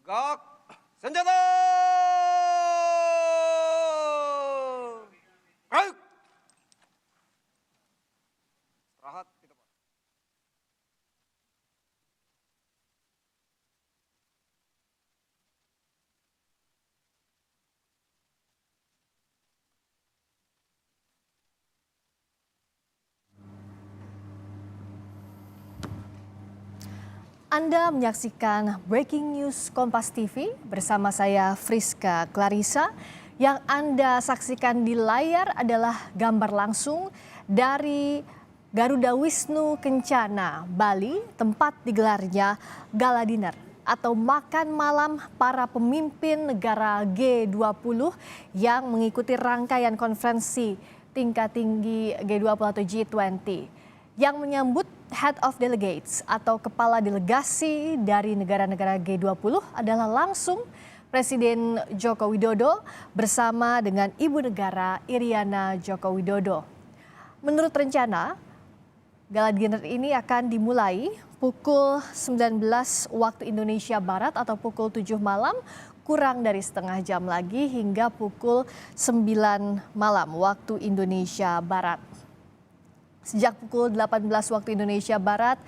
Gak, senjata! Ayo! Istirahat di tempat. Anda menyaksikan Breaking News Kompas TV bersama saya Friska Clarissa. Yang Anda saksikan di layar adalah gambar langsung dari Garuda Wisnu Kencana, Bali, tempat digelarnya Gala Dinner atau makan malam para pemimpin negara G20 yang mengikuti rangkaian konferensi tingkat tinggi G20 atau G20. Yang menyambut Head of Delegates atau kepala delegasi dari negara-negara G20 adalah langsung Presiden Joko Widodo bersama dengan Ibu Negara Iriana Joko Widodo. Menurut rencana, Gala Dinner ini akan dimulai pukul 19 waktu Indonesia Barat atau pukul 7 malam, kurang dari setengah jam lagi hingga pukul 9 malam waktu Indonesia Barat. Sejak pukul 18 waktu Indonesia Barat,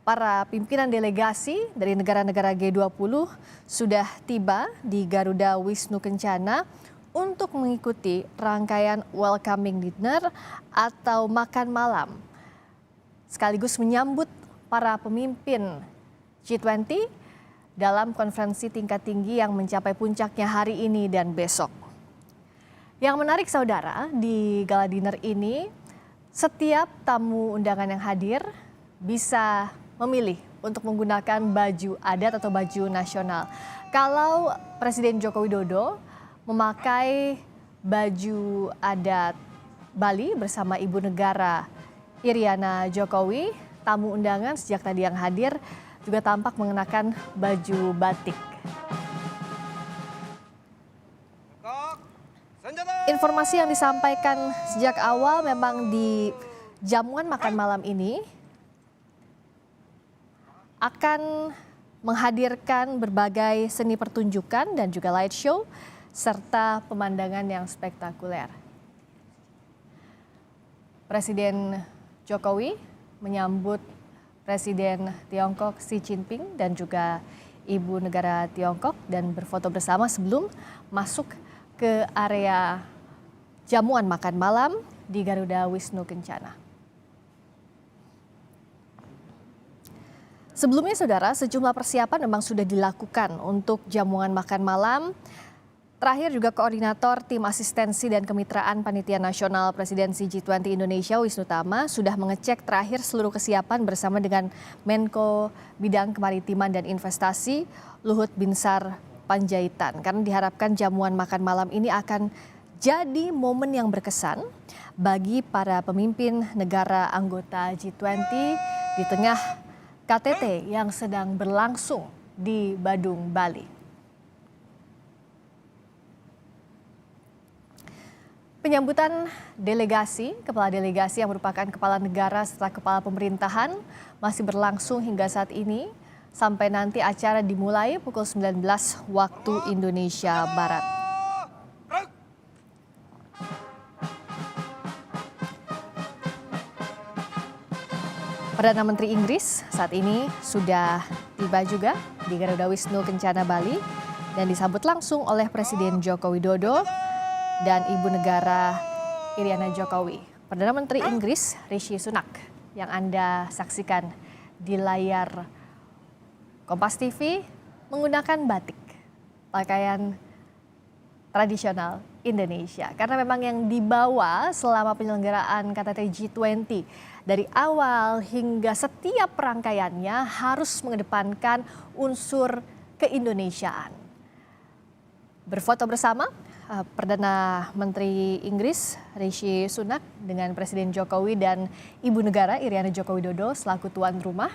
para pimpinan delegasi dari negara-negara G20 sudah tiba di Garuda Wisnu Kencana untuk mengikuti rangkaian welcoming dinner atau makan malam, sekaligus menyambut para pemimpin G20 dalam konferensi tingkat tinggi yang mencapai puncaknya hari ini dan besok. Yang menarik saudara, di Gala Dinner ini setiap tamu undangan yang hadir bisa memilih untuk menggunakan baju adat atau baju nasional. Kalau Presiden Joko Widodo memakai baju adat Bali bersama Ibu Negara Iriana Jokowi, tamu undangan sejak tadi yang hadir juga tampak mengenakan baju batik. Informasi yang disampaikan sejak awal memang di jamuan makan malam ini akan menghadirkan berbagai seni pertunjukan dan juga light show serta pemandangan yang spektakuler. Presiden Jokowi menyambut Presiden Tiongkok Xi Jinping dan juga Ibu Negara Tiongkok dan berfoto bersama sebelum masuk ke area jamuan makan malam di Garuda Wisnu Kencana. Sebelumnya saudara, sejumlah persiapan memang sudah dilakukan untuk jamuan makan malam. Terakhir juga koordinator tim asistensi dan kemitraan Panitia Nasional Presidensi G20 Indonesia Wisnu Tama sudah mengecek terakhir seluruh kesiapan bersama dengan Menko Bidang Kemaritiman dan Investasi Luhut Binsar Panjaitan. Karena diharapkan jamuan makan malam ini akan jadi momen yang berkesan bagi para pemimpin negara anggota G20 di tengah KTT yang sedang berlangsung di Badung, Bali. Penyambutan delegasi, kepala delegasi yang merupakan kepala negara setelah kepala pemerintahan masih berlangsung hingga saat ini sampai nanti acara dimulai pukul 19 waktu Indonesia Barat. Perdana Menteri Inggris saat ini sudah tiba juga di Garuda Wisnu Kencana, Bali dan disambut langsung oleh Presiden Joko Widodo dan Ibu Negara Iriana Jokowi. Perdana Menteri Inggris Rishi Sunak yang Anda saksikan di layar Kompas TV menggunakan batik, pakaian tradisional Indonesia. Karena memang yang dibawa selama penyelenggaraan KTT G20 dari awal hingga setiap rangkaiannya harus mengedepankan unsur keindonesiaan. Berfoto bersama Perdana Menteri Inggris Rishi Sunak dengan Presiden Jokowi dan Ibu Negara Iriana Joko Widodo selaku tuan rumah.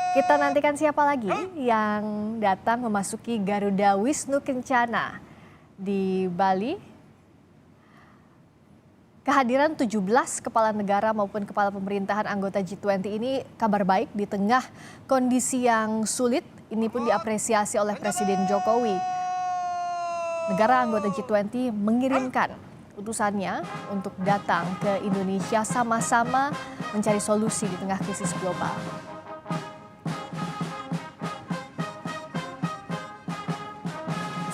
Kita nantikan siapa lagi yang datang memasuki Garuda Wisnu Kencana di Bali. Kehadiran 17 kepala negara maupun kepala pemerintahan anggota G20 ini kabar baik di tengah kondisi yang sulit. Ini pun diapresiasi oleh Presiden Jokowi. Negara anggota G20 mengirimkan utusannya untuk datang ke Indonesia sama-sama mencari solusi di tengah krisis global.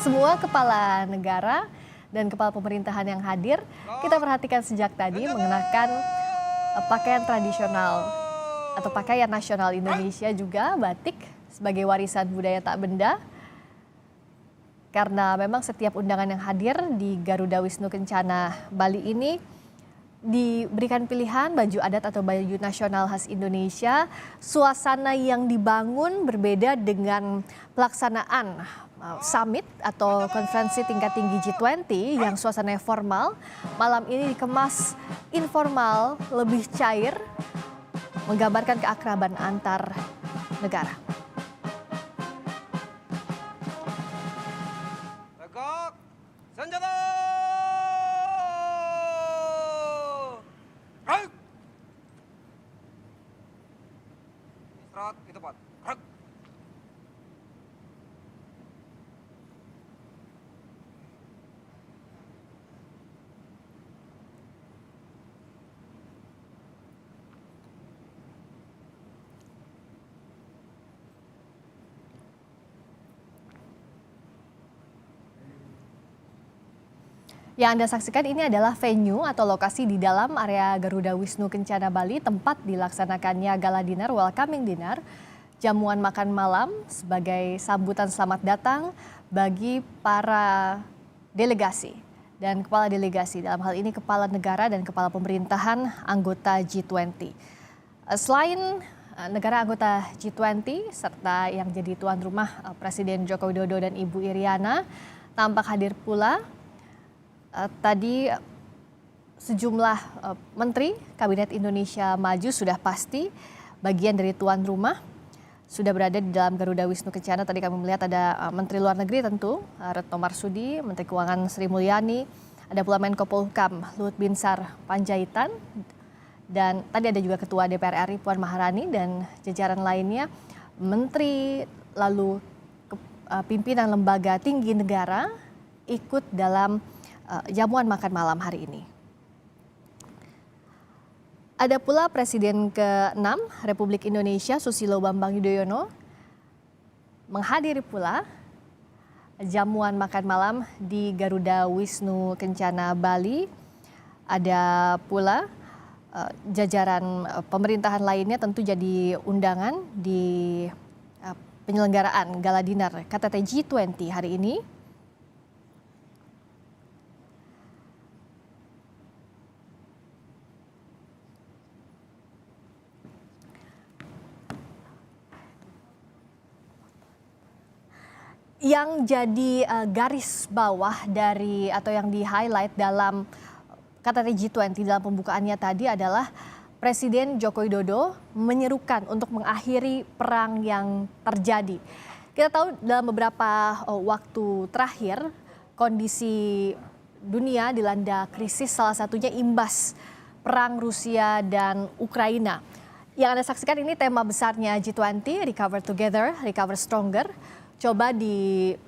Semua kepala negara dan kepala pemerintahan yang hadir, kita perhatikan sejak tadi mengenakan pakaian tradisional atau pakaian nasional Indonesia juga, batik sebagai warisan budaya tak benda. Karena memang setiap undangan yang hadir di Garuda Wisnu Kencana Bali ini diberikan pilihan baju adat atau baju nasional khas Indonesia. Suasana yang dibangun berbeda dengan pelaksanaan summit atau konferensi tingkat tinggi G20 yang suasananya formal. Malam ini dikemas informal, lebih cair, menggambarkan keakraban antar negara. Tegak, senjata! Gerak! Istirahat di tempat. Gerak! Yang Anda saksikan ini adalah venue atau lokasi di dalam area Garuda Wisnu Kencana Bali, tempat dilaksanakannya gala dinner, welcoming dinner, jamuan makan malam sebagai sambutan selamat datang bagi para delegasi dan kepala delegasi, dalam hal ini kepala negara dan kepala pemerintahan anggota G20. Selain negara anggota G20 serta yang jadi tuan rumah Presiden Joko Widodo dan Ibu Iriana, tampak hadir pula tadi sejumlah menteri Kabinet Indonesia Maju sudah pasti bagian dari tuan rumah, sudah berada di dalam Garuda Wisnu Kencana. Tadi kami melihat ada Menteri Luar Negeri tentu, Retno Marsudi, Menteri Keuangan Sri Mulyani, ada pula Menko Polhukam Luhut Binsar Panjaitan, dan tadi ada juga Ketua DPR RI Puan Maharani dan jajaran lainnya, menteri lalu pimpinan lembaga tinggi negara ikut dalam jamuan makan malam hari ini. Ada pula Presiden ke-6 Republik Indonesia Susilo Bambang Yudhoyono menghadiri pula jamuan makan malam di Garuda Wisnu Kencana Bali. Ada pula jajaran pemerintahan lainnya tentu jadi undangan di penyelenggaraan gala dinner KTT G20 hari ini. Yang jadi garis bawah dari atau yang di-highlight dalam KTT G20 dalam pembukaannya tadi adalah Presiden Joko Widodo menyerukan untuk mengakhiri perang yang terjadi. Kita tahu dalam beberapa waktu terakhir kondisi dunia dilanda krisis, salah satunya imbas perang Rusia dan Ukraina. Yang Anda saksikan ini tema besarnya G20, Recover Together, Recover Stronger. Coba disusun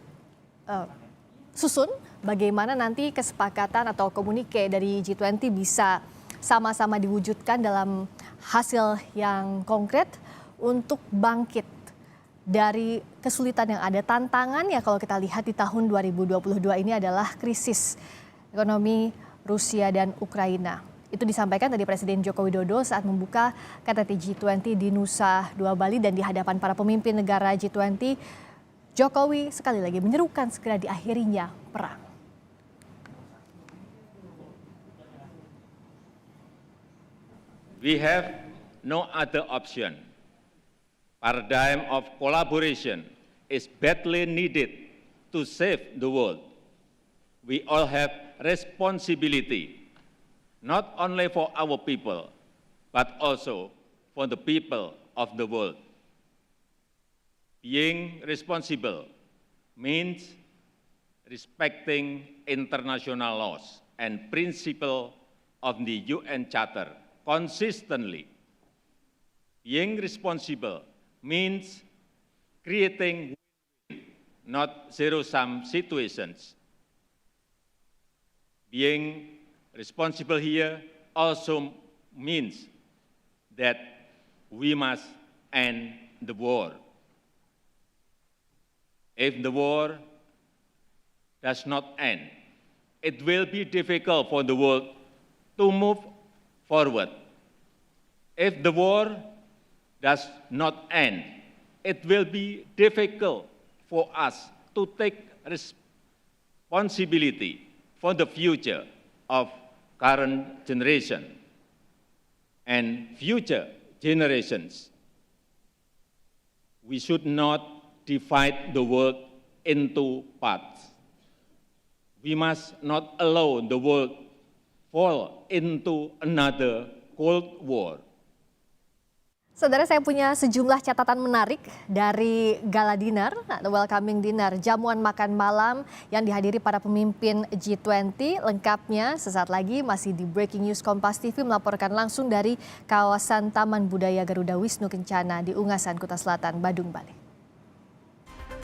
bagaimana nanti kesepakatan atau komunike dari G20 bisa sama-sama diwujudkan dalam hasil yang konkret untuk bangkit dari kesulitan yang ada. Tantangannya kalau kita lihat di tahun 2022 ini adalah krisis ekonomi Rusia dan Ukraina. Itu disampaikan tadi Presiden Joko Widodo saat membuka KTT G20 di Nusa Dua Bali, dan di hadapan para pemimpin negara G20, Jokowi sekali lagi menyerukan segera diakhirinya perang. We have no other option. Paradigm of collaboration is badly needed to save the world. We all have responsibility, not only for our people, but also for the people of the world. Being responsible means respecting international laws and principles of the UN Charter consistently. Being responsible means creating not zero-sum situations. Being responsible here also means that we must end the war. If the war does not end, it will be difficult for the world to move forward. If the war does not end, it will be difficult for us to take responsibility for the future of current generation and future generations. We should not divide the world into parts. We must not allow the world fall into another Cold War. Saudara, saya punya sejumlah catatan menarik dari gala dinner atau welcoming dinner, jamuan makan malam yang dihadiri para pemimpin G20. Lengkapnya sesaat lagi masih di Breaking News Kompas TV melaporkan langsung dari kawasan Taman Budaya Garuda Wisnu Kencana di Ungasan, Kuta Selatan, Badung, Bali.